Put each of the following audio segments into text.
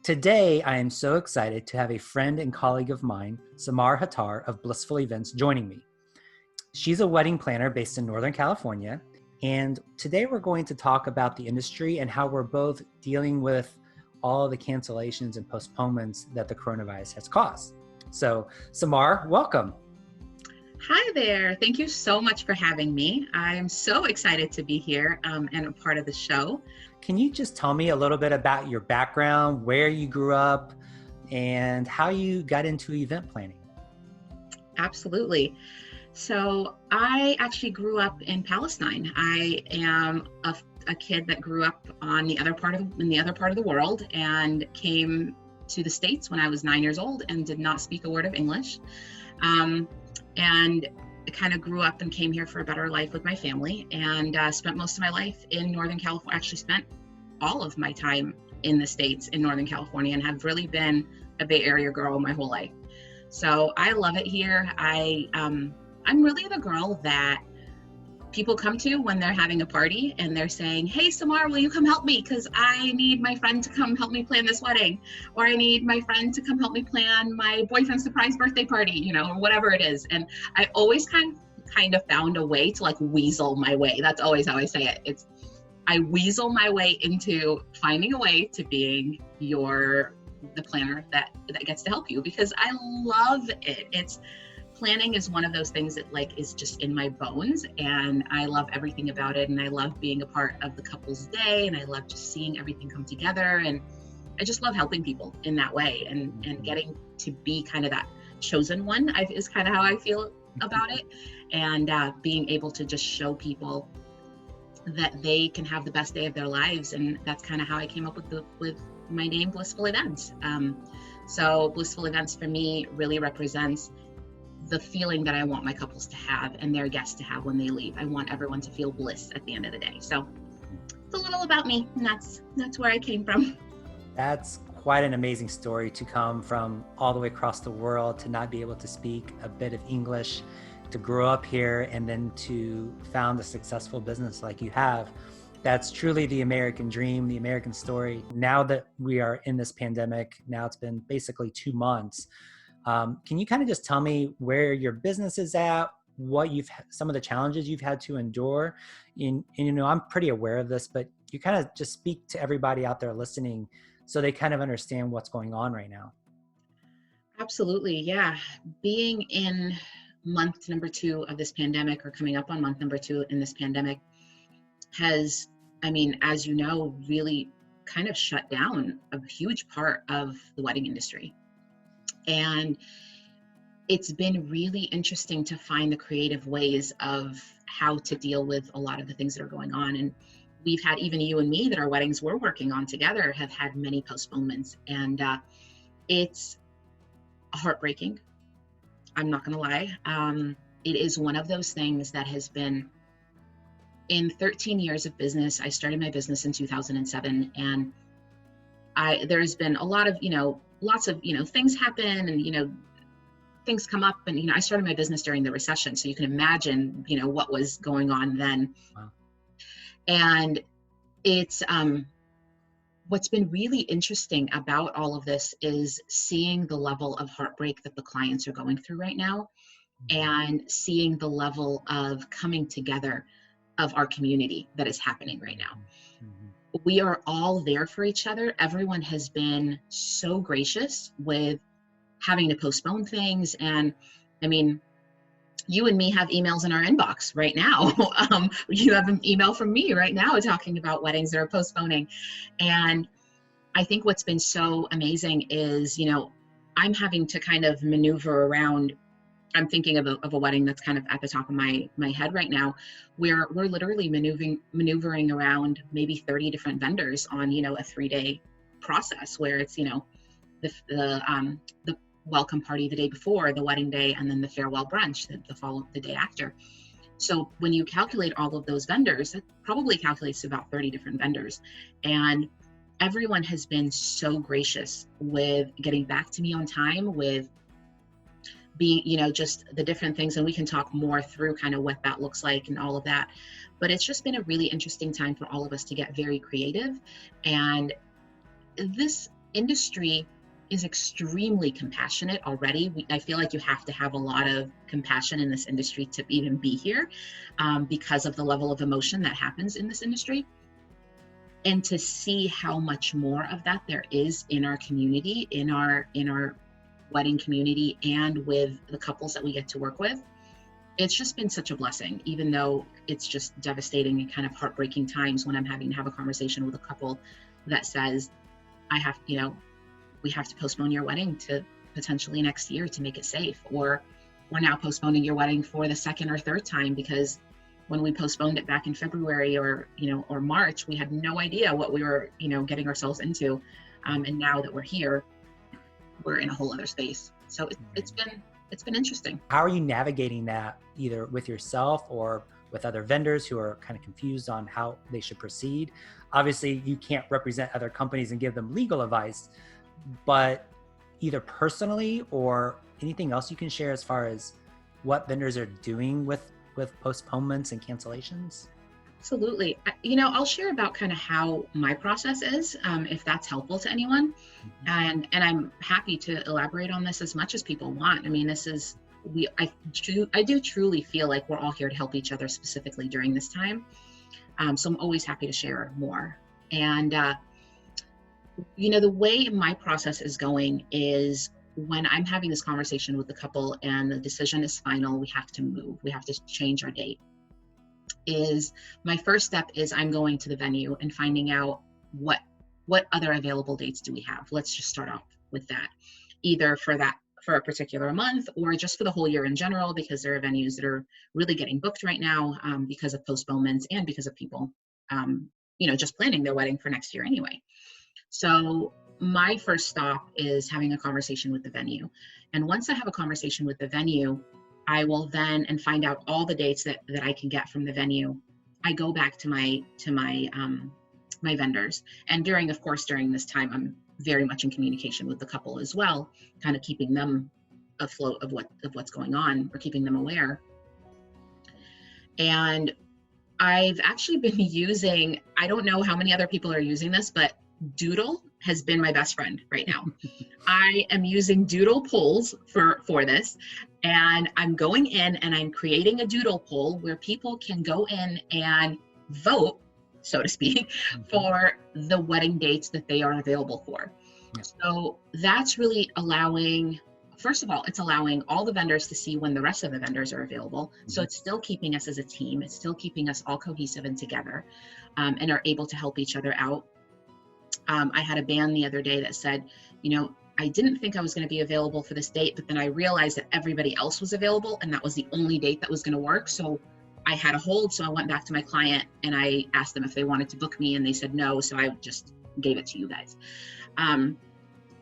Today, I am so excited to have a friend and colleague of mine, Samar Hattar of Blissful Events, joining me. She's a wedding planner based in Northern California, and today we're going to talk about the industry and how we're both dealing with all the cancellations and postponements that the coronavirus has caused. So, Samar, welcome. Hi there. Thank you so much for having me. I'm so excited to be here and a part of the show. Can you just tell me a little bit about your background, where you grew up, and how you got into event planning? Absolutely. So I actually grew up in Palestine. I am a kid that grew up in the other part of the world and came to the States when I was 9 years old and did not speak a word of English. And I kind of grew up and came here for a better life with my family and spent most of my life in Northern California. Actually spent all of my time in the States in Northern California and have really been a Bay Area girl my whole life. So I love it here. I'm really the girl that people come to when they're having a party and they're saying, "Hey, Samar, will you come help me? Because I need my friend to come help me plan this wedding, or I need my friend to come help me plan my boyfriend's surprise birthday party," or whatever it is. And I always kind of found a way to weasel my way. That's always how I say it. I weasel my way into finding a way to being the planner that gets to help you, because I love it. Planning is one of those things that is just in my bones, and I love everything about it, and I love being a part of the couple's day, and I love just seeing everything come together, and I just love helping people in that way, and getting to be kind of that chosen one is kind of how I feel about it, and being able to just show people that they can have the best day of their lives. And that's kind of how I came up with my name, Blissful Events. So Blissful Events for me really represents the feeling that I want my couples to have and their guests to have when they leave. I want everyone to feel bliss at the end of the day. So it's a little about me, and that's where I came from. That's quite an amazing story, to come from all the way across the world, to not be able to speak a bit of English, to grow up here, and then to found a successful business like you have. That's truly the American dream, the American story. Now that we are in this pandemic, now it's been basically 2 months. Can you kind of just tell me where your business is at, some of the challenges you've had to endure? And I'm pretty aware of this, but you kind of just speak to everybody out there listening so they kind of understand what's going on right now. Absolutely, yeah. Being in month number 2 of this pandemic, or coming up on month number 2 in this pandemic, has, as you know, really kind of shut down a huge part of the wedding industry. And it's been really interesting to find the creative ways of how to deal with a lot of the things that are going on. And we've had, even you and me, that our weddings we're working on together have had many postponements. And it's heartbreaking. I'm not going to lie. It is one of those things that has been, in 13 years of business, I started my business in 2007, and there's been a lot of, lots of, things happen, and, things come up, and, I started my business during the recession. So you can imagine, what was going on then. Wow. And it's, what's been really interesting about all of this is seeing the level of heartbreak that the clients are going through right now, and seeing the level of coming together of our community that is happening right now. We are all there for each other. Everyone has been so gracious with having to postpone things. And you and me have emails in our inbox right now. You have an email from me right now talking about weddings that are postponing. And I think what's been so amazing is, I'm having to kind of maneuver around. I'm thinking of a wedding that's kind of at the top of my head right now, where we're literally maneuvering around maybe 30 different vendors on, a 3-day process, where it's, the welcome party the day before, the wedding day, and then the farewell brunch the day after. So when you calculate all of those vendors, it probably calculates to about 30 different vendors. And everyone has been so gracious with getting back to me on time, with being, just the different things. And we can talk more through kind of what that looks like and all of that. But it's just been a really interesting time for all of us to get very creative. And this industry is extremely compassionate already. I feel like you have to have a lot of compassion in this industry to even be here, because of the level of emotion that happens in this industry. And to see how much more of that there is in our community, in our wedding community, and with the couples that we get to work with, it's just been such a blessing, even though it's just devastating and kind of heartbreaking times when I'm having to have a conversation with a couple that says, we have to postpone your wedding to potentially next year to make it safe. Or we're now postponing your wedding for the second or third time because when we postponed it back in February or March, we had no idea what we were, getting ourselves into. And now that we're here, we're in a whole other space. So it's been interesting. How are you navigating that, either with yourself or with other vendors who are kind of confused on how they should proceed? Obviously, you can't represent other companies and give them legal advice, but either personally or anything else you can share as far as what vendors are doing with postponements and cancellations? Absolutely. I'll share about kind of how my process is, if that's helpful to anyone. And I'm happy to elaborate on this as much as people want. I mean, I do truly feel like we're all here to help each other specifically during this time. So I'm always happy to share more. And, the way my process is going is when I'm having this conversation with the couple and the decision is final, we have to move, we have to change our date. My first step is I'm going to the venue and finding out what other available dates do we have. Let's just start off with that, either for a particular month or just for the whole year in general, because there are venues that are really getting booked right now, because of postponements and because of people, just planning their wedding for next year anyway. So my first stop is having a conversation with the venue. And once I have a conversation with the venue, I will then and find out all the dates that I can get from the venue. I go back to my vendors. And during this time, I'm very much in communication with the couple as well, kind of keeping them afloat of what's going on, or keeping them aware. And I've actually been using, I don't know how many other people are using this, but Doodle has been my best friend right now. I am using Doodle polls for this, and I'm going in and I'm creating a Doodle poll where people can go in and vote, so to speak, for the wedding dates that they are available for. Yeah. So that's really allowing, first of all, it's allowing all the vendors to see when the rest of the vendors are available. So it's still keeping us as a team. It's still keeping us all cohesive and together, and are able to help each other out. I had a band the other day that said, I didn't think I was going to be available for this date, but then I realized that everybody else was available and that was the only date that was going to work. So I had a hold. So I went back to my client and I asked them if they wanted to book me, and they said no. So I just gave it to you guys.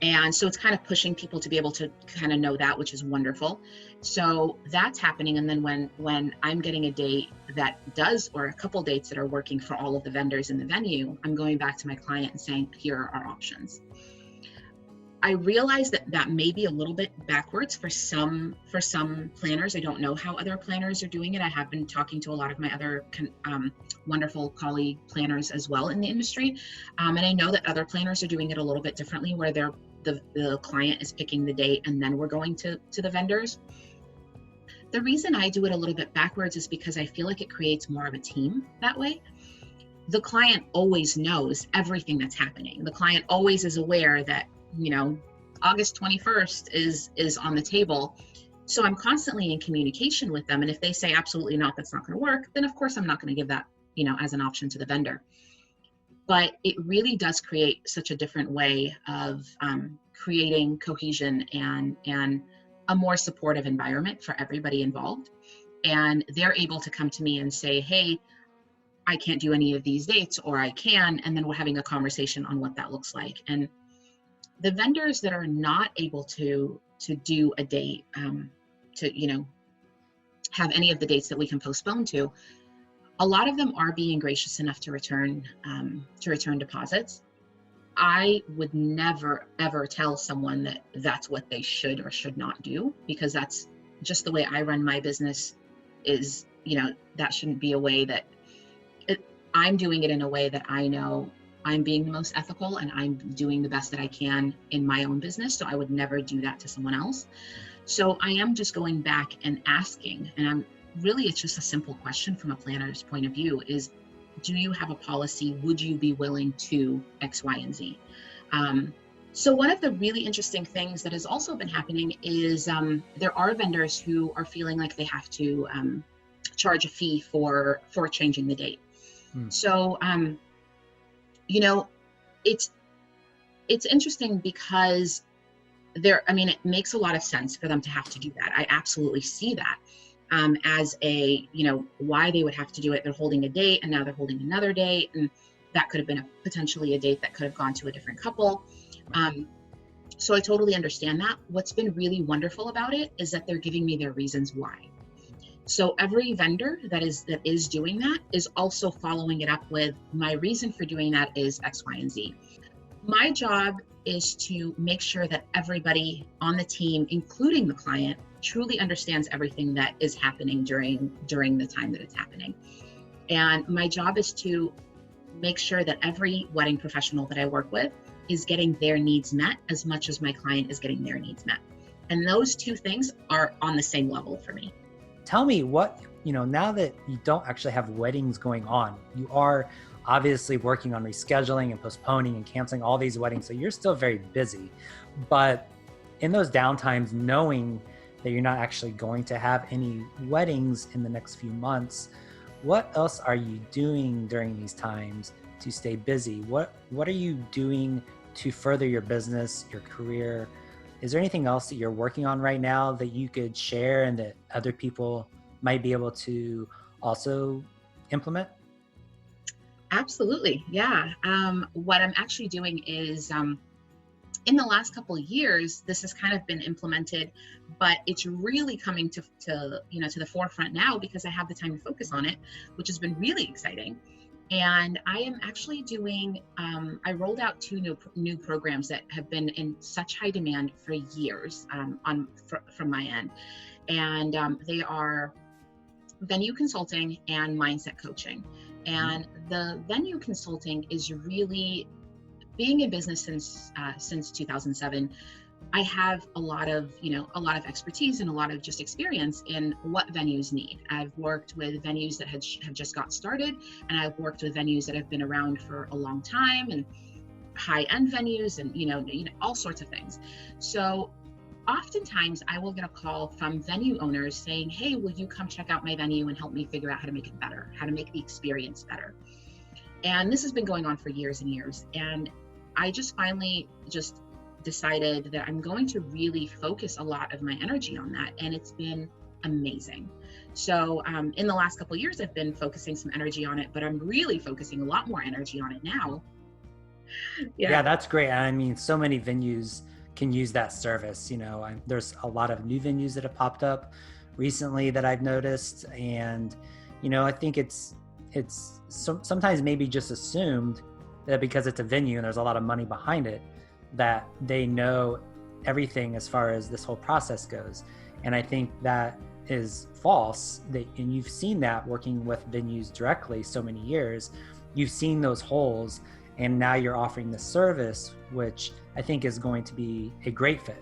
And so it's kind of pushing people to be able to kind of know that, which is wonderful. So that's happening. And then when I'm getting a date that does, or a couple dates that are working for all of the vendors in the venue, I'm going back to my client and saying, here are our options. I realize that may be a little bit backwards for some planners. I don't know how other planners are doing it. I have been talking to a lot of my other wonderful colleague planners as well in the industry. And I know that other planners are doing it a little bit differently, where the client is picking the date and then we're going to the vendors. The reason I do it a little bit backwards is because I feel like it creates more of a team that way. The client always knows everything that's happening. The client always is aware that, August 21st is on the table. So I'm constantly in communication with them. And if they say absolutely not, that's not going to work, then of course I'm not going to give that, as an option to the vendor. But it really does create such a different way of creating cohesion and a more supportive environment for everybody involved. And they're able to come to me and say, hey, I can't do any of these dates, or I can. And then we're having a conversation on what that looks like. And the vendors that are not able to do a date, to have any of the dates that we can postpone to, a lot of them are being gracious enough to return deposits. I would never ever tell someone that that's what they should or should not do, because that's just the way I run my business. That shouldn't be a way that I'm doing it in a way that I know I'm being the most ethical and I'm doing the best that I can in my own business. So I would never do that to someone else. So I am just going back and asking, and it's just a simple question from a planner's point of view is, do you have a policy? Would you be willing to X, Y, and Z? So one of the really interesting things that has also been happening is there are vendors who are feeling like they have to charge a fee for changing the date. So, it's interesting because it makes a lot of sense for them to have to do that. I absolutely see that as why they would have to do it. They're holding a date and now they're holding another date. And that could have been potentially a date that could have gone to a different couple. So I totally understand that. What's been really wonderful about it is that they're giving me their reasons why. So every vendor that is doing that is also following it up with, my reason for doing that is X, Y, and Z. My job is to make sure that everybody on the team, including the client, truly understands everything that is happening during the time that it's happening. And my job is to make sure that every wedding professional that I work with is getting their needs met as much as my client is getting their needs met. And those two things are on the same level for me. Tell me now that you don't actually have weddings going on, you are obviously working on rescheduling and postponing and canceling all these weddings. So you're still very busy, but in those downtimes, knowing that you're not actually going to have any weddings in the next few months, what else are you doing during these times to stay busy? What are you doing to further your business, your career? Is there anything else that you're working on right now that you could share and that other people might be able to also implement? Absolutely. Yeah. What I'm actually doing is in the last couple of years, this has kind of been implemented, but it's really coming to the forefront now because I have the time to focus on it, which has been really exciting. And I am actually doing, I rolled out two new programs that have been in such high demand for years from my end. And they are venue consulting and mindset coaching. And the venue consulting is really, being in business since 2007, I have a lot of expertise and a lot of just experience in what venues need. I've worked with venues that have just got started, and I've worked with venues that have been around for a long time, and high-end venues, and all sorts of things. So oftentimes I will get a call from venue owners saying, "Hey, will you come check out my venue and help me figure out how to make it better, how to make the experience better?" And this has been going on for years and years. And I just finally decided that I'm going to really focus a lot of my energy on that. And it's been amazing. So in the last couple of years, I've been focusing some energy on it, but I'm really focusing a lot more energy on it now. Yeah, that's great. I mean, so many venues can use that service. There's a lot of new venues that have popped up recently that I've noticed. And, I think it's sometimes maybe just assumed that because it's a venue and there's a lot of money behind it, that they know everything as far as this whole process goes. And I think that is false. And you've seen that working with venues directly so many years. You've seen those holes, and now you're offering the service, which I think is going to be a great fit.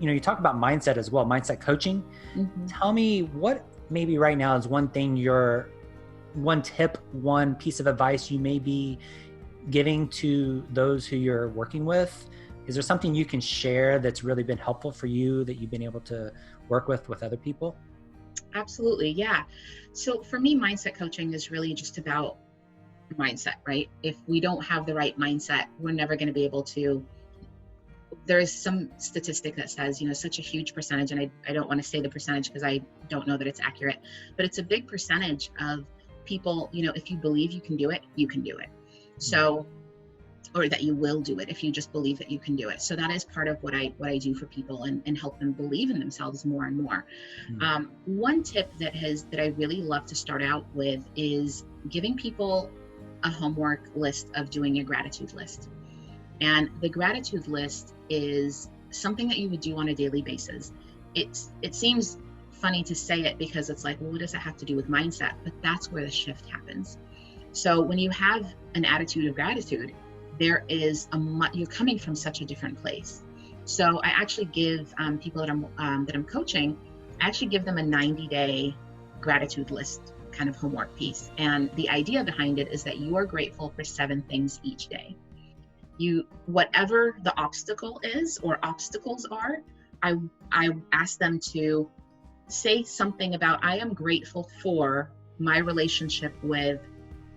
You talk about mindset as well, mindset coaching. Mm-hmm. Tell me what maybe right now is one tip, one piece of advice you may be giving to those who you're working with. Is there something you can share that's really been helpful for you that you've been able to work with other people? Absolutely. Yeah. So for me, mindset coaching is really just about mindset, right? If we don't have the right mindset, we're never going to be able to. There's some statistic that says, such a huge percentage, and I don't want to say the percentage because I don't know that it's accurate, but it's a big percentage of people, if you believe you can do it, you can do it. So, or that you will do it if you just believe that you can do it. So that is part of what I do for people and help them believe in themselves more and more. One tip that I really love to start out with is giving people a homework list of doing a gratitude list. And the gratitude list is something that you would do on a daily basis. It seems funny to say it because it's like, well, what does that have to do with mindset? But that's where the shift happens. So when you have an attitude of gratitude, you're coming from such a different place. So I actually give people that I'm coaching, I actually give them a 90-day gratitude list kind of homework piece. And the idea behind it is that you are grateful for 7 things each day. Whatever the obstacle is or obstacles are, I ask them to say something about, I am grateful for my relationship with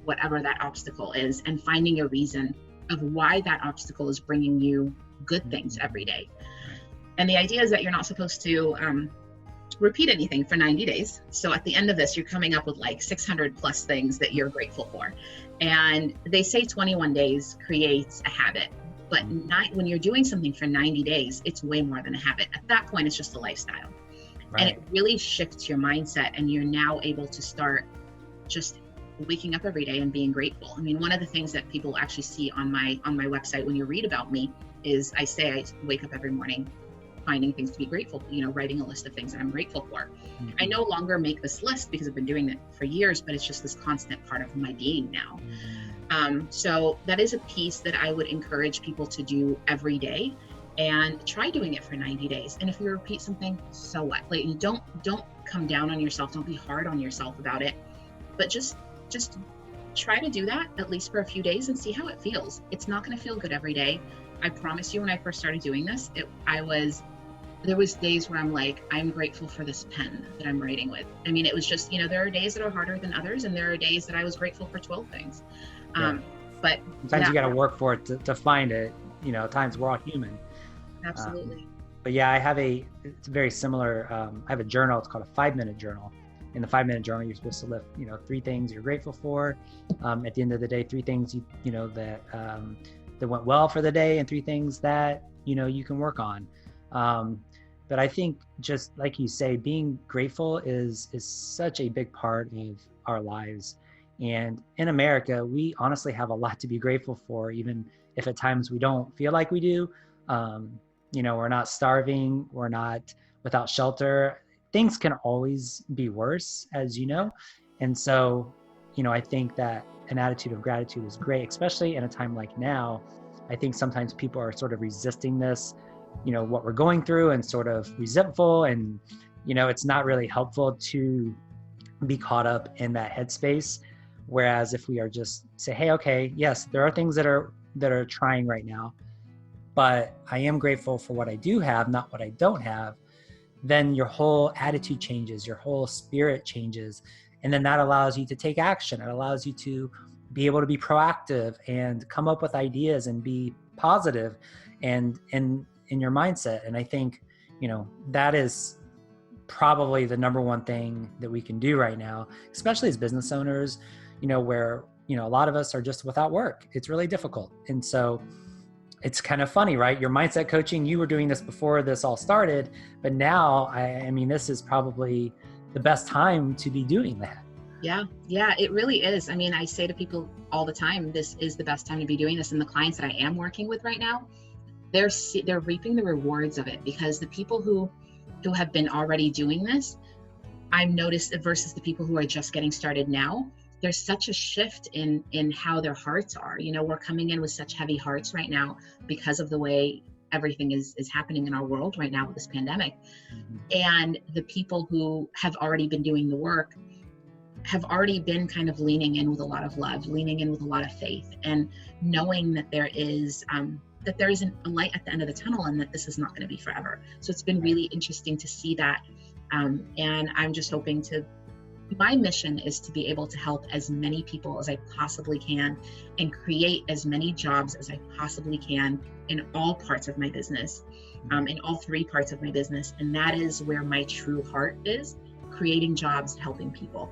whatever that obstacle is, and finding a reason of why that obstacle is bringing you good things every day. And the idea is that you're not supposed to repeat anything for 90 days. So at the end of this, you're coming up with like 600 plus things that you're grateful for. And they say 21 days creates a habit, but when you're doing something for 90 days, it's way more than a habit. At that point, it's just a lifestyle. Right. And it really shifts your mindset, and you're now able to start just waking up every day and being grateful. I mean, one of the things that people actually see on my website when you read about me is I say I wake up every morning finding things to be grateful for, writing a list of things that I'm grateful for. Mm-hmm. I no longer make this list because I've been doing it for years, but it's just this constant part of my being now. Mm-hmm. So that is a piece that I would encourage people to do every day, and try doing it for 90 days. And if you repeat something, so what? Like, you don't come down on yourself. Don't be hard on yourself about it, but just try to do that at least for a few days and see how it feels. It's not going to feel good every day. I promise you, when I first started doing this, there was days where I'm like, I'm grateful for this pen that I'm writing with. I mean, it was just, there are days that are harder than others, and there are days that I was grateful for 12 things. Yeah. But sometimes you got to work for it to find it. At times we're all human. Absolutely. But yeah, it's very similar. I have a journal. It's called a 5-minute journal. In the 5-minute journal, you're supposed to list, 3 things you're grateful for. At the end of the day, 3 things that went well for the day, and 3 things that you can work on. But I think, just like you say, being grateful is such a big part of our lives. And in America, we honestly have a lot to be grateful for, even if at times we don't feel like we do. We're not starving, we're not without shelter. Things can always be worse, as you know. And so, I think that an attitude of gratitude is great, especially in a time like now. I think sometimes people are sort of resisting this, what we're going through, and sort of resentful, and, it's not really helpful to be caught up in that headspace. Whereas if we are just say, hey, okay, yes, there are things that are trying right now, but I am grateful for what I do have, not what I don't have, then your whole attitude changes, your whole spirit changes. And then that allows you to take action. It allows you to be able to be proactive and come up with ideas and be positive and in your mindset. And I think, that is probably the number one thing that we can do right now, especially as business owners, where, a lot of us are just without work. It's really difficult. And so it's kind of funny, right? Your mindset coaching, you were doing this before this all started, but now, I mean, this is probably the best time to be doing that. Yeah, it really is. I mean, I say to people all the time, this is the best time to be doing this. And the clients that I am working with right now, they're reaping the rewards of it, because the people who have been already doing this, I've noticed, versus the people who are just getting started now, there's such a shift in how their hearts are. We're coming in with such heavy hearts right now because of the way everything is happening in our world right now with this pandemic. Mm-hmm. And the people who have already been doing the work have already been kind of leaning in with a lot of love, leaning in with a lot of faith, and knowing that there is a light at the end of the tunnel, and that this is not going to be forever. So it's been really interesting to see that. And I'm just hoping my mission is to be able to help as many people as I possibly can, and create as many jobs as I possibly can in all parts of my business, in all 3 parts of my business. And that is where my true heart is, creating jobs, helping people.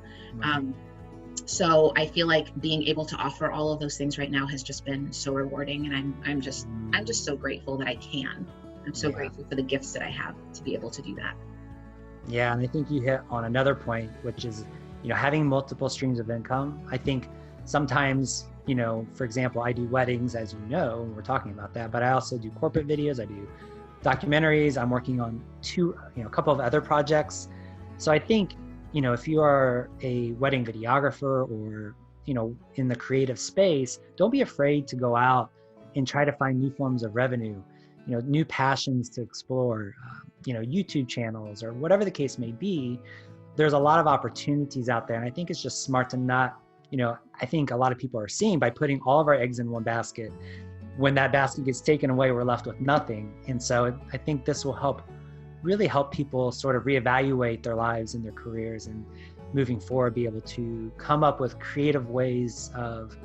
So I feel like being able to offer all of those things right now has just been so rewarding. And I'm just so grateful that I can. I'm so grateful for the gifts that I have to be able to do that. Yeah, and I think you hit on another point, which is, having multiple streams of income. I think sometimes, for example, I do weddings, as you know, we're talking about that, but I also do corporate videos, I do documentaries, I'm working on a couple of other projects. So I think, if you are a wedding videographer or, in the creative space, don't be afraid to go out and try to find new forms of revenue, new passions to explore, YouTube channels or whatever the case may be. There's a lot of opportunities out there. And I think it's just smart to not, I think a lot of people are seeing by putting all of our eggs in one basket. When that basket gets taken away, we're left with nothing. And so I think this will really help people sort of reevaluate their lives and their careers, and moving forward, be able to come up with creative ways of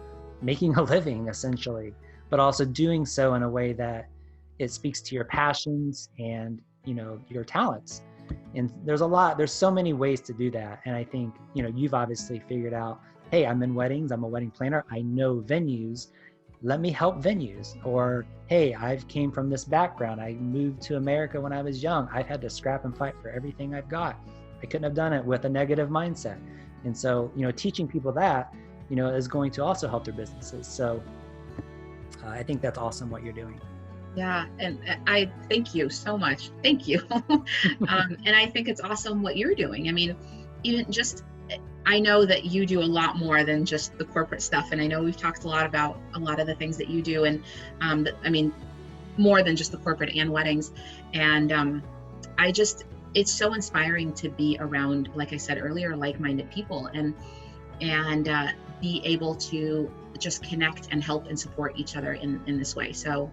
making a living, essentially, but also doing so in a way that it speaks to your passions and, your talents. And there's so many ways to do that. And I think, you've obviously figured out, hey, I'm in weddings, I'm a wedding planner, I know venues, let me help venues. Or, hey, I've came from this background, I moved to America when I was young, I've had to scrap and fight for everything I've got. I couldn't have done it with a negative mindset. And so, teaching people that, is going to also help their businesses. So I think that's awesome what you're doing. Yeah. And I thank you so much. Thank you. And I think it's awesome what you're doing. I mean, I know that you do a lot more than just the corporate stuff. And I know we've talked a lot about a lot of the things that you do. And more than just the corporate and weddings. And it's so inspiring to be around, like I said earlier, like-minded people and be able to just connect and help and support each other in this way. So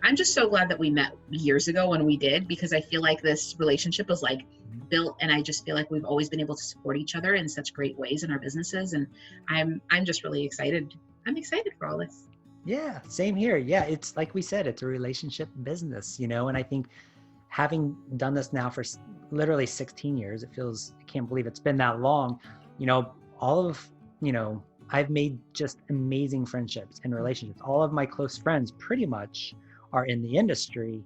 I'm just so glad that we met years ago when we did, because I feel like this relationship was like built, and I just feel like we've always been able to support each other in such great ways in our businesses. And I'm just really excited. I'm excited for all this. Yeah, same here. Yeah, it's like we said, it's a relationship business, and I think having done this now for literally 16 years, I can't believe it's been that long, I've made just amazing friendships and relationships. All of my close friends pretty much are in the industry,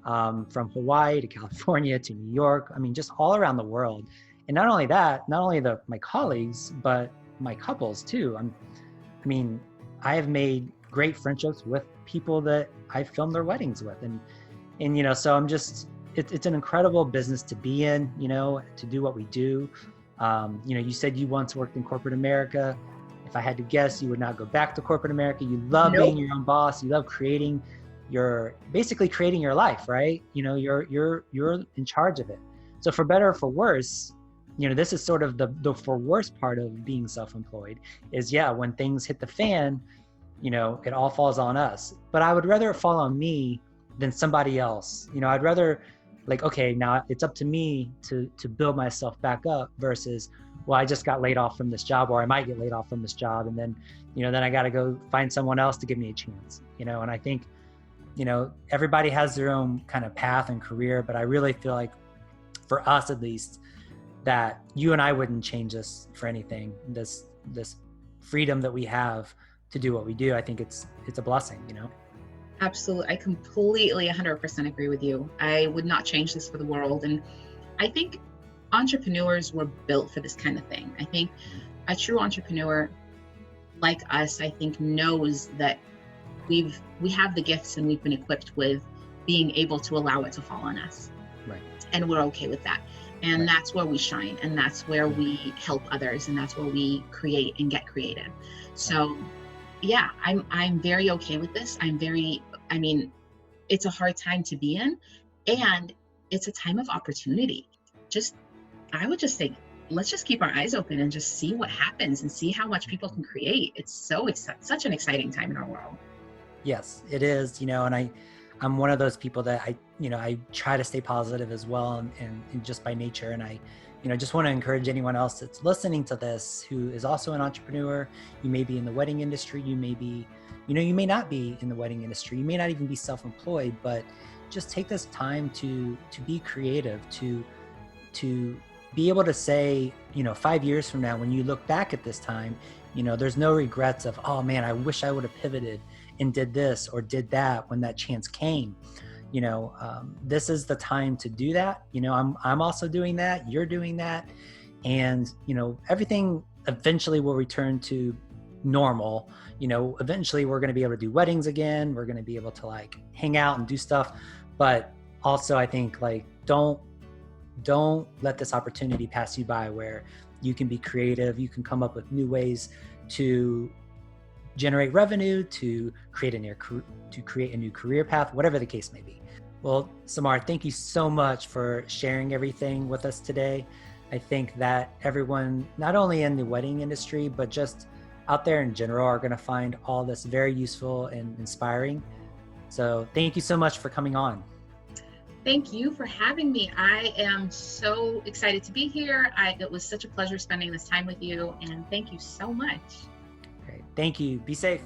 from Hawaii to California to New York. Just all around the world. And not only that, my colleagues, but my couples too. I have made great friendships with people that I filmed their weddings with. And so it's an incredible business to be in, to do what we do. You said you once worked in corporate America. If I had to guess, you would not go back to corporate America. You love being your own boss. You love basically creating your life, right? You're in charge of it. So for better or for worse, this is sort of the for worse part of being self-employed is, when things hit the fan, it all falls on us. But I would rather it fall on me than somebody else. I'd rather okay, now it's up to me to build myself back up versus, well, I just got laid off from this job, or I might get laid off from this job. And then, then I got to go find someone else to give me a chance, and I think, everybody has their own kind of path and career, but I really feel like for us, at least, that you and I wouldn't change this for anything. This freedom that we have to do what we do, I think it's a blessing, Absolutely. I completely 100% agree with you. I would not change this for the world. And I think entrepreneurs were built for this kind of thing. I think a true entrepreneur like us, I think, knows that we have the gifts and we've been equipped with being able to allow it to fall on us. Right. And we're okay with that. And right. That's where we shine. And that's where we help others. And that's where we create and get creative. So yeah, I'm very okay with this. It's a hard time to be in, and it's a time of opportunity. I would just say, let's just keep our eyes open and just see what happens and see how much people can create. It's such an exciting time in our world. Yes, it is, and I'm one of those people that I try to stay positive as well, and just by nature. And I just want to encourage anyone else that's listening to this who is also an entrepreneur. You may be in the wedding industry. You may be, you may not be in the wedding industry. You may not even be self-employed, but just take this time to be creative, to be able to say, 5 years from now, when you look back at this time, there's no regrets of, oh man, I wish I would have pivoted and did this or did that when that chance came. This is the time to do that. I'm also doing that. You're doing that. And, everything eventually will return to normal. Eventually we're going to be able to do weddings again. We're going to be able to hang out and do stuff. But also I think don't let this opportunity pass you by where you can be creative. You can come up with new ways to generate revenue, to create a new career path, whatever the case may be. Well, Samar, thank you so much for sharing everything with us today. I think that everyone, not only in the wedding industry, but just out there in general, are going to find all this very useful and inspiring. So thank you so much for coming on. Thank you for having me. I am so excited to be here. It was such a pleasure spending this time with you, and thank you so much. Great. Thank you. Be safe.